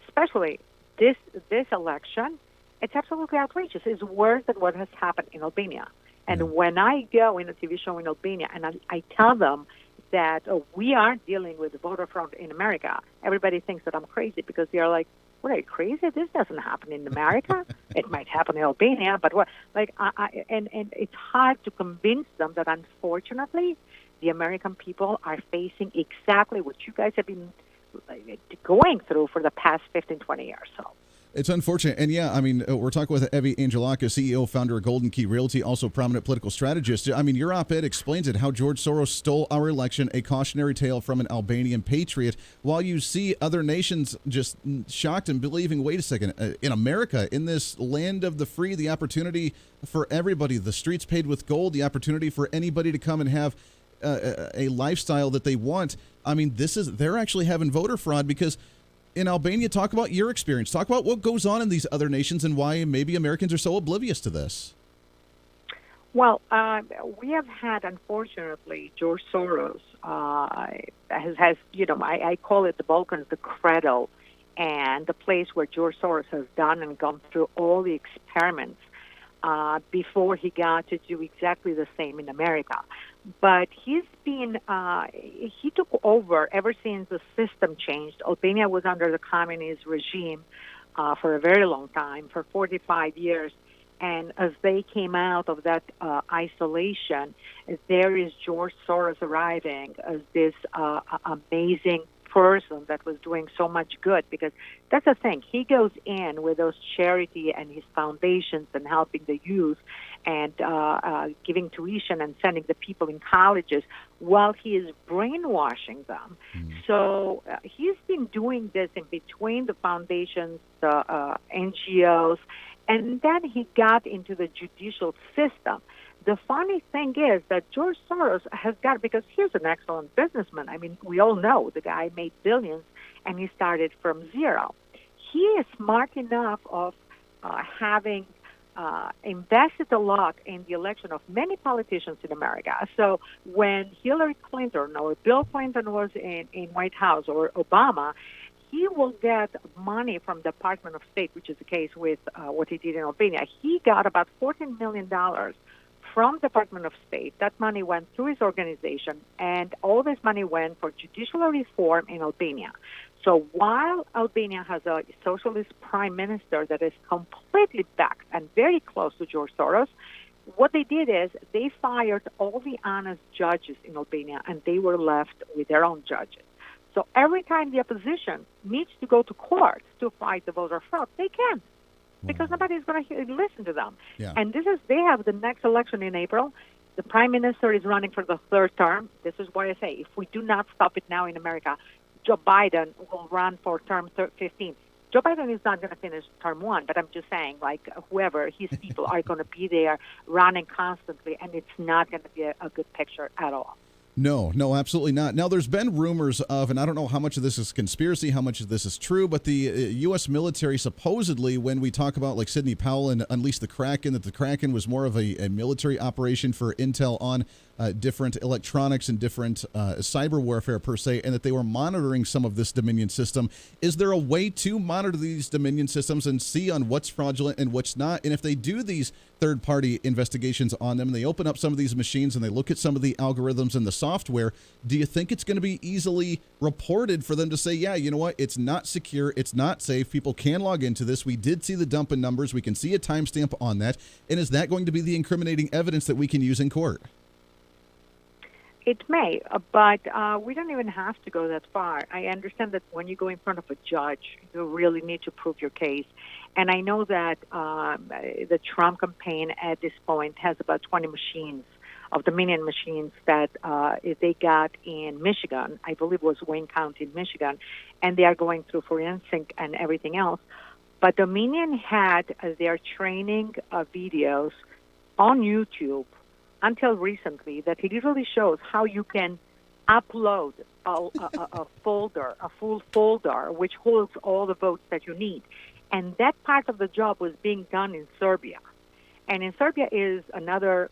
Speaker 5: especially this election, it's absolutely outrageous. It's worse than what has happened in Albania. And when I go in a TV show in Albania and I tell them that we are dealing with voter fraud in America, everybody thinks that I'm crazy, because they are like, "What, are you crazy? This doesn't happen in America. It might happen in Albania, but what?" Like, and it's hard to convince them that unfortunately, the American people are facing exactly what you guys have been going through for the past 15, 20 years. So.
Speaker 3: It's unfortunate. And yeah, I mean, we're talking with Evi Angelakis, CEO, founder of Golden Key Realty, also prominent political strategist. I mean, your op-ed explains it, how George Soros stole our election, a cautionary tale from an Albanian patriot, while you see other nations just shocked and believing, wait a second, in America, in this land of the free, the opportunity for everybody, the streets paved with gold, the opportunity for anybody to come and have a lifestyle that they want. I mean, they're actually having voter fraud, because in Albania, talk about your experience. Talk about what goes on in these other nations and why maybe Americans are so oblivious to this.
Speaker 5: Well, we have had, unfortunately, George Soros has I call it the Balkans, the cradle, and the place where George Soros has done and gone through all the experiments before he got to do exactly the same in America. But he's been, he took over ever since the system changed. Albania was under the communist regime for a very long time, for 45 years. And as they came out of that isolation, there is George Soros arriving as this amazing person that was doing so much good, because that's the thing. He goes in with those charity and his foundations and helping the youth and giving tuition and sending the people in colleges while he is brainwashing them. So he's been doing this in between the foundations, the NGOs, and then he got into the judicial system. The funny thing is that George Soros has got, because he's an excellent businessman. I mean, we all know the guy made billions, and he started from zero. He is smart enough of having invested a lot in the election of many politicians in America. So when Hillary Clinton or Bill Clinton was in White House, or Obama, he will get money from the Department of State, which is the case with what he did in Albania. He got about $14 million from the Department of State. That money went through his organization, and all this money went for judicial reform in Albania. So while Albania has a socialist prime minister that is completely backed and very close to George Soros, what they did is they fired all the honest judges in Albania, and they were left with their own judges. So every time the opposition needs to go to court to fight the voter fraud, they can't, because nobody's going to listen to them.
Speaker 3: Yeah.
Speaker 5: And they have the next election in April. The prime minister is running for the third term. This is why I say, if we do not stop it now in America, Joe Biden will run for term 15. Joe Biden is not going to finish term 1, but I'm just saying, like, whoever, his people are going to be there running constantly, and it's not going to be a good picture at all.
Speaker 3: No, absolutely not. Now, there's been rumors of, and I don't know how much of this is conspiracy, how much of this is true, but the U.S. military supposedly, when we talk about like Sidney Powell and Unleash the Kraken, that the Kraken was more of a military operation for intel on different electronics and different cyber warfare per se, and that they were monitoring some of this Dominion system. Is there a way to monitor these Dominion systems and see on what's fraudulent and what's not? And if they do these third-party investigations on them and they open up some of these machines and they look at some of the algorithms and the software, do you think it's going to be easily reported for them to say, yeah, you know what, it's not secure, it's not safe, people can log into this, we did see the dump in numbers, we can see a timestamp on that, and is that going to be the incriminating evidence that we can use in court?
Speaker 5: It may, but we don't even have to go that far. I understand that when you go in front of a judge, you really need to prove your case. And I know that the Trump campaign at this point has about 20 machines, of Dominion machines, that they got in Michigan. I believe it was Wayne County in Michigan. And they are going through forensic and everything else. But Dominion had their training videos on YouTube until recently that literally shows how you can upload a folder, a full folder, which holds all the votes that you need. And that part of the job was being done in Serbia. And in Serbia is another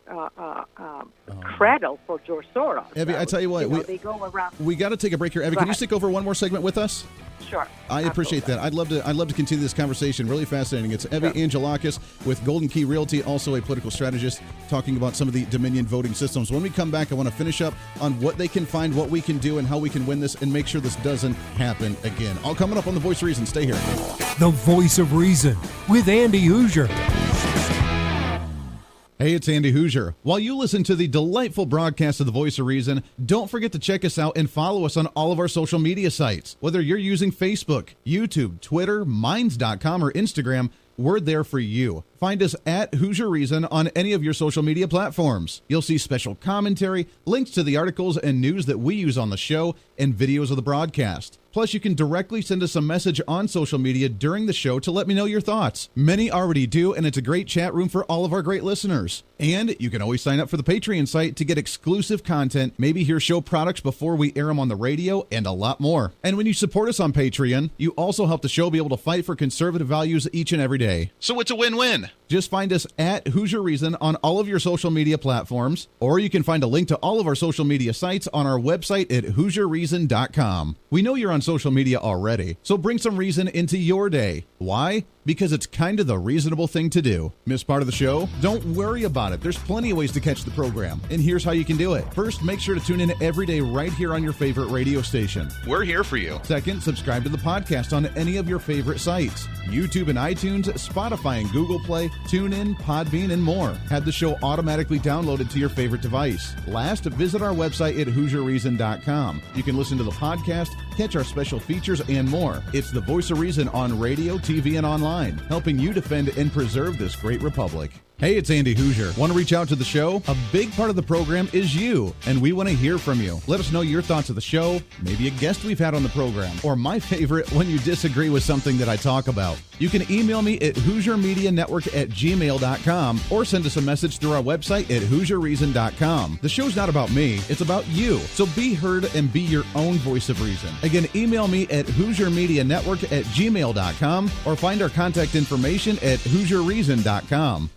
Speaker 5: cradle for George Soros.
Speaker 3: Evie, I tell you what,
Speaker 5: they go around.
Speaker 3: We got to take a break here. Evie, can you stick over one more segment with us?
Speaker 5: Sure.
Speaker 3: I appreciate that. I'd love to continue this conversation. Really fascinating. It's Evi Angelakis with Golden Key Realty, also a political strategist, talking about some of the Dominion voting systems. When we come back, I want to finish up on what they can find, what we can do, and how we can win this and make sure this doesn't happen again. All coming up on The Voice of Reason. Stay here.
Speaker 2: The Voice of Reason with Andy Hooser.
Speaker 3: Hey, it's Andy Hooser. While you listen to the delightful broadcast of The Voice of Reason, don't forget to check us out and follow us on all of our social media sites. Whether you're using Facebook, YouTube, Twitter, Minds.com, or Instagram, we're there for you. Find us at Hooser Reason on any of your social media platforms. You'll see special commentary, links to the articles and news that we use on the show, and videos of the broadcast. Plus, you can directly send us a message on social media during the show to let me know your thoughts. Many already do, and it's a great chat room for all of our great listeners. And you can always sign up for the Patreon site to get exclusive content, maybe hear show products before we air them on the radio, and a lot more. And when you support us on Patreon, you also help the show be able to fight for conservative values each and every day. So it's a win-win. Just find us at Hooser Reason on all of your social media platforms, or you can find a link to all of our social media sites on our website at HooserReason.com. We know you're on social media already, so bring some reason into your day. Why? Because it's kind of the reasonable thing to do. Miss part of the show? Don't worry about it. There's plenty of ways to catch the program, and here's how you can do it. First, make sure to tune in every day right here on your favorite radio station. We're here for you. Second, subscribe to the podcast on any of your favorite sites. YouTube and iTunes, Spotify and Google Play, TuneIn, Podbean, and more. Have the show automatically downloaded to your favorite device. Last, visit our website at HooserReason.com. You can listen to the podcast, catch our special features, and more. It's the voice of reason on radio, TV, and online, helping you defend and preserve this great republic. Hey, it's Andy Hooser. Want to reach out to the show? A big part of the program is you, and we want to hear from you. Let us know your thoughts of the show, maybe a guest we've had on the program, or my favorite, when you disagree with something that I talk about. You can email me at HooserMediaNetwork@gmail.com or send us a message through our website at HooserReason.com. The show's not about me, it's about you. So be heard and be your own voice of reason. Again, email me at HooserMediaNetwork@gmail.com or find our contact information at HooserReason.com.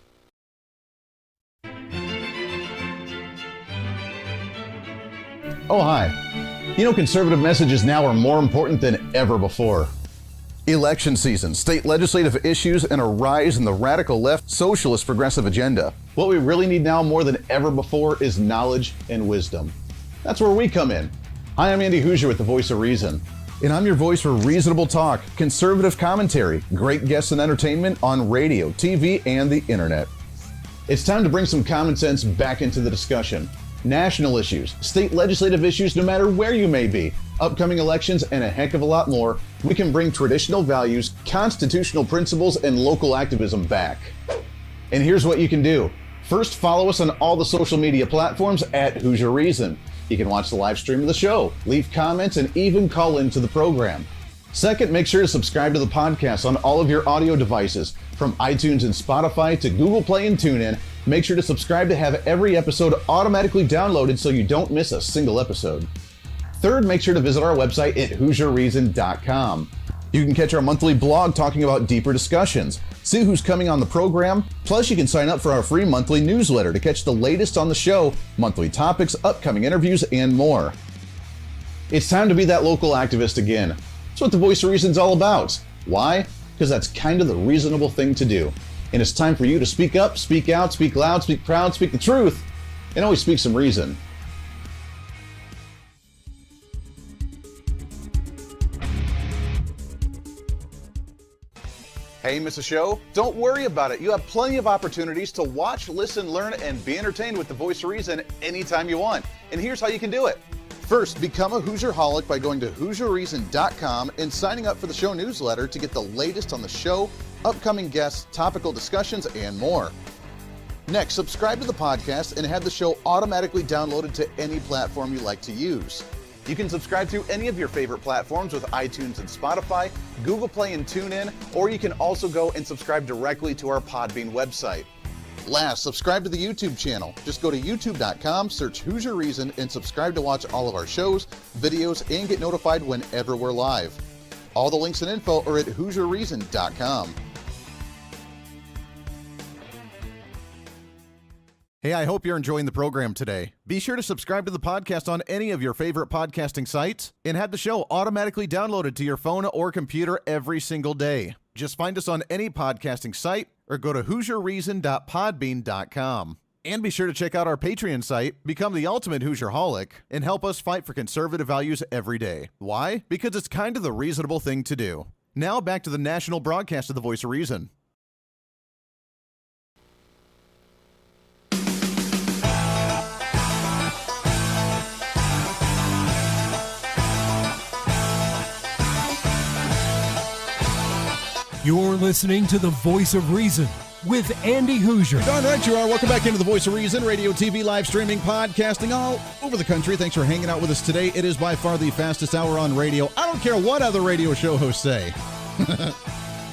Speaker 4: Oh, hi. You know, conservative messages now are more important than ever before. Election season, state legislative issues, and a rise in the radical left socialist progressive agenda. What we really need now more than ever before is knowledge and wisdom. That's where we come in. Hi, I'm Andy Hooser with the Voice of Reason. And I'm your voice for reasonable talk, conservative commentary, great guests and entertainment on radio, TV, and the internet. It's time to bring some common sense back into the discussion. National issues, state legislative issues, no matter where you may be, upcoming elections, and a heck of a lot more, we can bring traditional values, constitutional principles, and local activism back. And here's what you can do. First, follow us on all the social media platforms at Hooser Reason. You can watch the live stream of the show, leave comments, and even call into the program. Second, make sure to subscribe to the podcast on all of your audio devices, from iTunes and Spotify to Google Play and TuneIn. Make sure to subscribe to have every episode automatically downloaded so you don't miss a single episode. Third, make sure to visit our website at HooserReason.com. You can catch our monthly blog talking about deeper discussions, see who's coming on the program, plus you can sign up for our free monthly newsletter to catch the latest on the show, monthly topics, upcoming interviews, and more. It's time to be that local activist again. That's what the Voice of Reason's all about. Why? Because that's kind of the reasonable thing to do. And it's time for you to speak up, speak out, speak loud, speak proud, speak the truth, and always speak some reason. Hey, miss a show? Don't worry about it. You have plenty of opportunities to watch, listen, learn, and be entertained with the Voice of Reason anytime you want. And here's how you can do it. First, become a Hooserholic by going to HooserReason.com and signing up for the show newsletter to get the latest on the show, upcoming guests, topical discussions, and more. Next, subscribe to the podcast and have the show automatically downloaded to any platform you like to use. You can subscribe through any of your favorite platforms with iTunes and Spotify, Google Play and TuneIn, or you can also go and subscribe directly to our Podbean website. Last, subscribe to the YouTube channel. Just go to youtube.com, search Hooser Reason, and subscribe to watch all of our shows, videos, and get notified whenever we're live. All the links and info are at HooserReason.com.
Speaker 3: Hey, I hope you're enjoying the program today. Be sure to subscribe to the podcast on any of your favorite podcasting sites and have the show automatically downloaded to your phone or computer every single day. Just find us on any podcasting site or go to HooserReason.podbean.com. And be sure to check out our Patreon site, become the ultimate Hooserholic, and help us fight for conservative values every day. Why? Because it's kind of the reasonable thing to do. Now back to the national broadcast of the Voice of Reason.
Speaker 2: You're listening to the Voice of Reason with Andy Hooser.
Speaker 3: Darn right you are. Welcome back into the Voice of Reason, radio, TV, live streaming, podcasting all over the country. Thanks for hanging out with us today. It is by far the fastest hour on radio. I don't care what other radio show hosts say.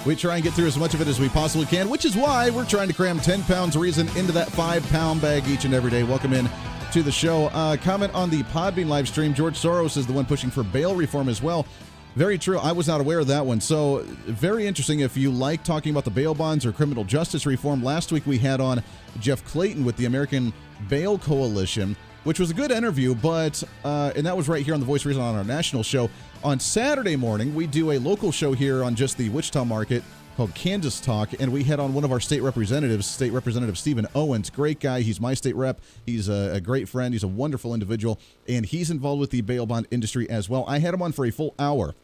Speaker 3: We try and get through as much of it as we possibly can, which is why we're trying to cram 10 pounds of reason into that 5-pound bag each and every day. Welcome in to the show. Comment on the Podbean live stream. George Soros is the one pushing for bail reform as well. Very true. I was not aware of that one. So very interesting. If you like talking about the bail bonds or criminal justice reform, last week we had on Jeff Clayton with the American Bail Coalition, which was a good interview, but and that was right here on the Voice of Reason on our national show. On Saturday morning, we do a local show here on just the Wichita market called Kansas Talk, and we had on one of our state representatives, State Representative Stephen Owens. Great guy. He's my state rep. He's a great friend. He's a wonderful individual, and he's involved with the bail bond industry as well. I had him on for a full hour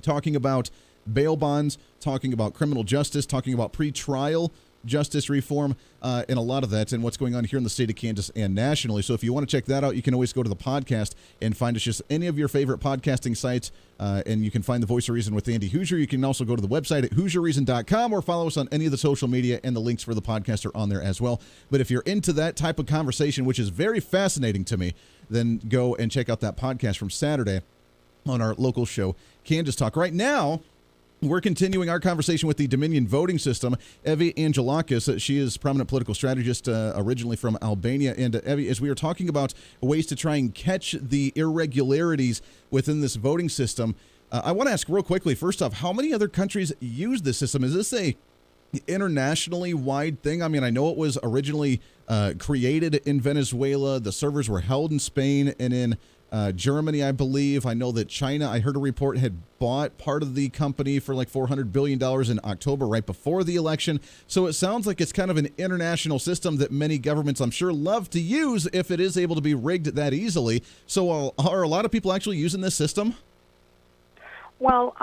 Speaker 3: talking about bail bonds, talking about criminal justice, talking about pretrial justice reform, and a lot of that, and what's going on here in the state of Kansas and nationally. So if you want to check that out, you can always go to the podcast and find us just any of your favorite podcasting sites, and you can find the Voice of Reason with Andy Hooser. You can also go to the website at HooserReason.com or follow us on any of the social media, and the links for the podcast are on there as well. But if you're into that type of conversation, which is very fascinating to me, then go and check out that podcast from Saturday on our local show, Kansas Talk. Right now, we're continuing our conversation with the Dominion voting system. Evi Angelakis, she is prominent political strategist, originally from Albania. And Evi, as we were talking about ways to try and catch the irregularities within this voting system, I want to ask real quickly, first off, how many other countries use this system? Is this a internationally wide thing? I mean, I know it was originally created in Venezuela. The servers were held in Spain and in Germany, I believe. I know that China, I heard a report, had bought part of the company for like $400 billion in October, right before the election. So it sounds like it's kind of an international system that many governments, I'm sure, love to use if it is able to be rigged that easily. So are a lot of people actually using this system?
Speaker 5: Well,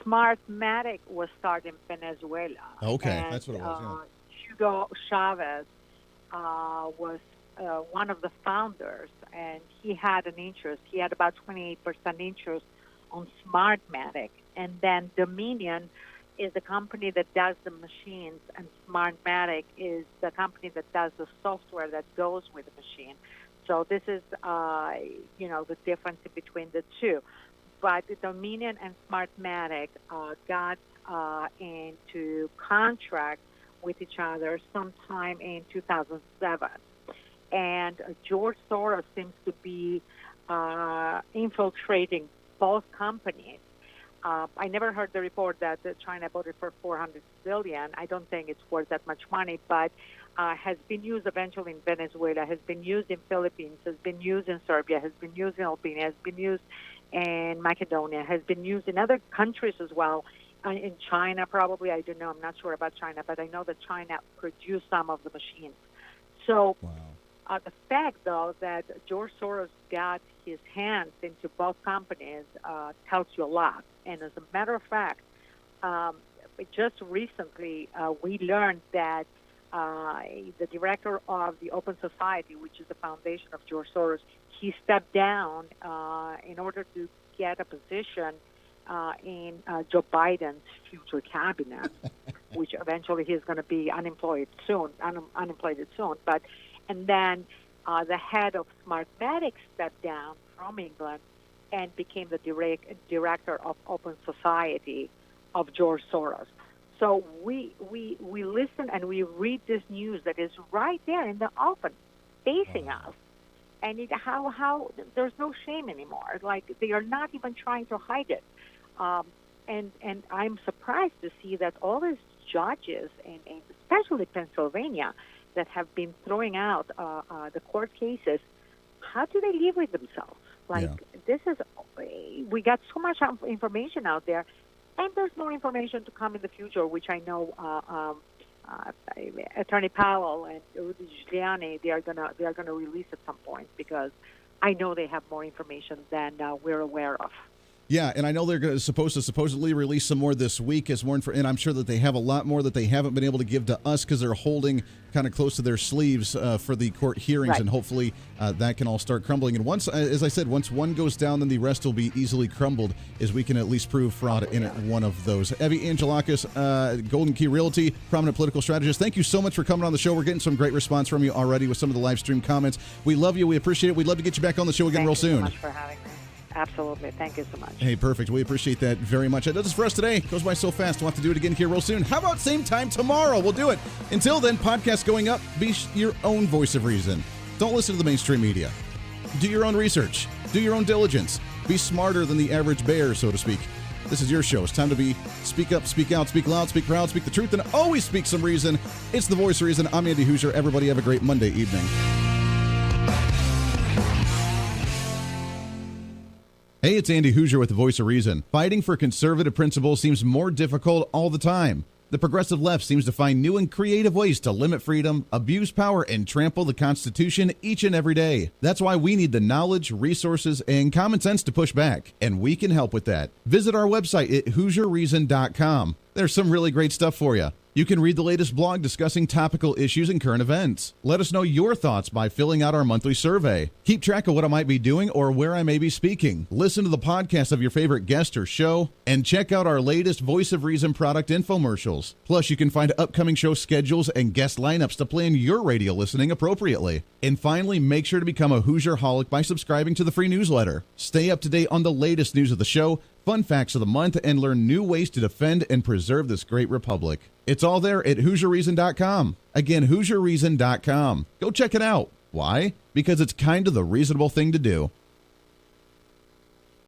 Speaker 5: Smartmatic was started in Venezuela.
Speaker 3: Okay,
Speaker 5: and,
Speaker 3: that's what it was, yeah.
Speaker 5: Hugo Chavez was one of the founders, and he had an interest. He had about 28% interest on Smartmatic. And then Dominion is the company that does the machines, and Smartmatic is the company that does the software that goes with the machine. So this is, the difference between the two. But the Dominion and Smartmatic got into contract with each other sometime in 2007. And George Soros seems to be infiltrating both companies. I never heard the report that China bought it for $400 billion. I don't think it's worth that much money, but has been used eventually in Venezuela, has been used in Philippines, has been used in Serbia, has been used in Albania, has been used in Macedonia, has been used in other countries as well. In China, probably. I don't know. I'm not sure about China, but I know that China produced some of the machines. So the fact, though, that George Soros got his hands into both companies tells you a lot. And as a matter of fact, just recently we learned that the director of the Open Society, which is the foundation of George Soros, he stepped down in order to get a position in Joe Biden's future cabinet, which eventually he's going to be unemployed soon. But and then the head of Smartmatic stepped down from England and became the director of Open Society of George Soros. So we listen and we read this news that is right there in the open, facing us. And how there's no shame anymore. Like, they are not even trying to hide it. And I'm surprised to see that all these judges, and especially Pennsylvania, that have been throwing out the court cases, how do they live with themselves? This is, we got so much information out there, and there's more information to come in the future, which I know Attorney Powell and Rudy Giuliani, they are gonna release at some point, because I know they have more information than we're aware of.
Speaker 3: Yeah, and I know they're supposed to supposedly release some more this week as more and I'm sure that they have a lot more that they haven't been able to give to us because they're holding kind of close to their sleeves for the court hearings, right. And hopefully that can all start crumbling. And once, as I said, once one goes down, then the rest will be easily crumbled, as we can at least prove fraud in one of those. Evi Angelakis, Golden Key Realty, prominent political strategist. Thank you so much for coming on the show. We're getting some great response from you already with some of the live stream comments. We love you. We appreciate it. We'd love to get you back on the show again real soon.
Speaker 5: Thank you so much for having me. Absolutely. Thank you so much.
Speaker 3: Hey, perfect. We appreciate that very much. That does it for us today. It goes by so fast. We'll have to do it again here real soon. How about same time tomorrow? We'll do it. Until then, podcast going up. Be your own voice of reason. Don't listen to the mainstream media. Do your own research. Do your own diligence. Be smarter than the average bear, so to speak. This is your show. It's time to speak up, speak out, speak loud, speak proud, speak the truth, and always speak some reason. It's the voice of reason. I'm Andy Hooser. Everybody have a great Monday evening. Hey, it's Andy Hooser with the Voice of Reason. Fighting for conservative principles seems more difficult all the time. The progressive left seems to find new and creative ways to limit freedom, abuse power, and trample the Constitution each and every day. That's why we need the knowledge, resources, and common sense to push back, and we can help with that. Visit our website at HooserReason.com. There's some really great stuff for you. You can read the latest blog discussing topical issues and current events. Let us know your thoughts by filling out our monthly survey. Keep track of what I might be doing or where I may be speaking. Listen to the podcast of your favorite guest or show, and check out our latest Voice of Reason product infomercials. Plus, you can find upcoming show schedules and guest lineups to plan your radio listening appropriately. And finally, make sure to become a Hoosier-holic by subscribing to the free newsletter. Stay up to date on the latest news of the show, fun facts of the month, and learn new ways to defend and preserve this great republic. It's all there at HooserReason.com. Again, HooserReason.com. Go check it out. Why? Because it's kind of the reasonable thing to do.